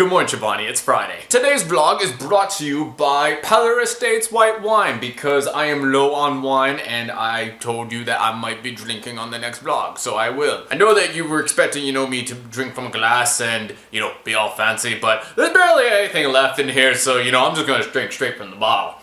Good morning, Shivani. It's Friday. Today's vlog is brought to you by Peller Estates White Wine because I am low on wine and I told you that I might be drinking on the next vlog, so I will. I know that you were expecting, me to drink from a glass and, be all fancy, but there's barely anything left in here, so, I'm just gonna drink straight from the bottle.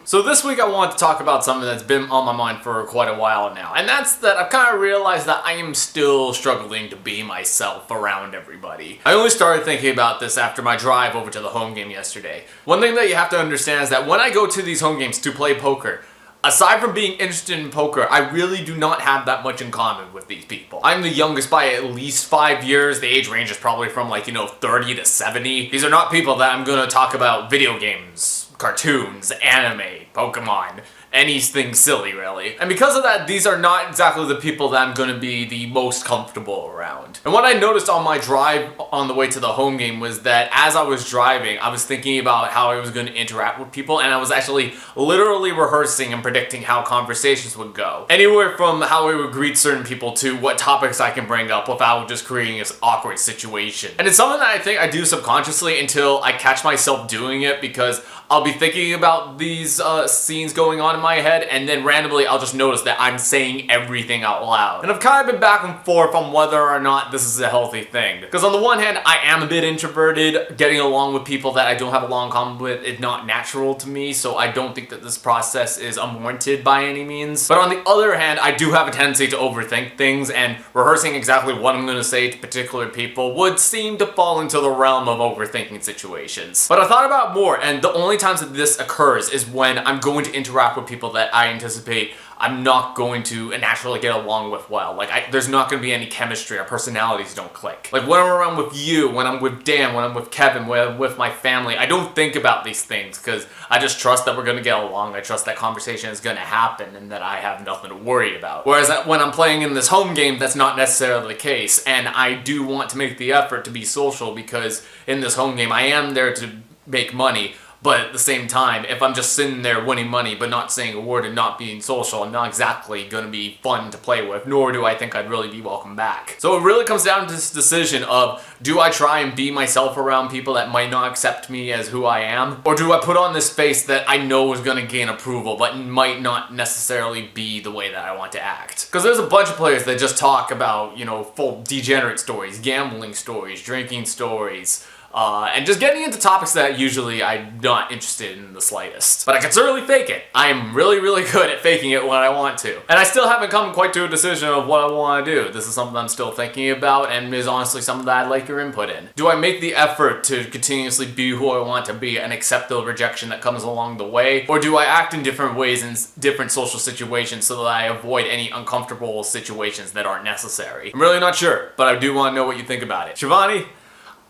So this week I want to talk about something that's been on my mind for quite a while now, and that's that I've kind of realized that I am still struggling to be myself around everybody. I only started thinking about this after my drive over to the home game yesterday. One thing that you have to understand is that when I go to these home games to play poker, aside from being interested in poker, I really do not have that much in common with these people. I'm the youngest by at least 5 years. The age range is probably from 30 to 70. These are not people that I'm gonna talk about video games, cartoons, anime, Pokemon, anything silly really. And because of that, these are not exactly the people that I'm gonna be the most comfortable around. And what I noticed on my drive on the way to the home game was that as I was driving, I was thinking about how I was gonna interact with people, and I was actually literally rehearsing and predicting how conversations would go. Anywhere from how I would greet certain people to what topics I can bring up without just creating this awkward situation. And it's something that I think I do subconsciously until I catch myself doing it, because I'll be thinking about these scenes going on in my head, and then randomly I'll just notice that I'm saying everything out loud. And I've kind of been back and forth on whether or not this is a healthy thing. Because on the one hand, I am a bit introverted. Getting along with people that I don't have a long common with is not natural to me, so I don't think that this process is unwarranted by any means. But on the other hand, I do have a tendency to overthink things, and rehearsing exactly what I'm going to say to particular people would seem to fall into the realm of overthinking situations. But I thought about more, and the only times that this occurs is when I'm going to interact with people that I anticipate I'm not going to naturally get along with well. There's not going to be any chemistry. Our personalities don't click. Like when I'm around with you, when I'm with Dan, when I'm with Kevin, when I'm with my family, I don't think about these things because I just trust that we're going to get along. I trust that conversation is going to happen and that I have nothing to worry about. Whereas when I'm playing in this home game, that's not necessarily the case. And I do want to make the effort to be social because in this home game, I am there to make money. But at the same time, if I'm just sitting there winning money but not saying a word and not being social, I'm not exactly going to be fun to play with, nor do I think I'd really be welcome back. So it really comes down to this decision of, do I try and be myself around people that might not accept me as who I am? Or do I put on this face that I know is going to gain approval but might not necessarily be the way that I want to act? Because there's a bunch of players that just talk about, full degenerate stories, gambling stories, drinking stories, and just getting into topics that usually I'm not interested in the slightest. But I can certainly fake it. I am really, really good at faking it when I want to. And I still haven't come quite to a decision of what I want to do. This is something I'm still thinking about and is honestly something that I'd like your input in. Do I make the effort to continuously be who I want to be and accept the rejection that comes along the way? Or do I act in different ways in different social situations so that I avoid any uncomfortable situations that aren't necessary? I'm really not sure, but I do want to know what you think about it. Shivani,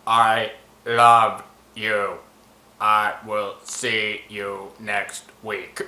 I love you. I will see you next week.